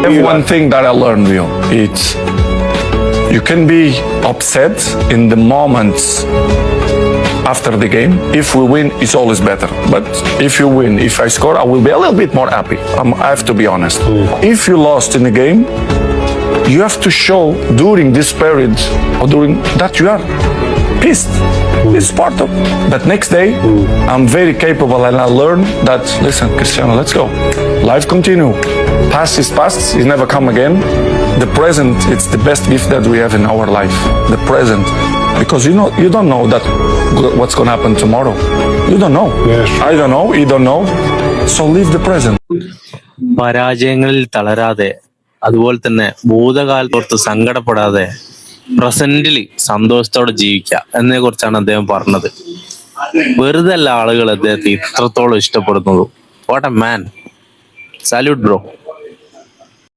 have one thing that I learned, Leo. It's you can be upset in the moments after the game. If we win, it's always better. But if you win, if I score, I will be a little bit more happy. I have to be honest. If you lost in the game, you have to show during this period or during that you are pissed. It's part of. But next day, I'm very capable and I learn that. Listen, Cristiano, let's go. Life continue. Past is past. It never come again. The present, it's the best gift that we have in our life. The present, because you don't know that what's gonna happen tomorrow. You don't know. Yes. I don't know. You don't know. So live the present. പരാജയങ്ങളിൽ തളരാതെ, അതുപോലെ തന്നെ ഭൂതകാലത്തോർത്ത് സങ്കടപ്പെടാതെ പ്രസന്റിൽ സന്തോഷത്തോടെ ജീവിക്കുക എന്നതിനെ കുറിച്ചാണ് അദ്ദേഹം പറഞ്ഞത്. വെറുതെ അല്ല ആളുകൾ അദ്ദേഹത്തെ ഇത്രത്തോളം ഇഷ്ടപ്പെടുന്നത്. What a man. Salute bro.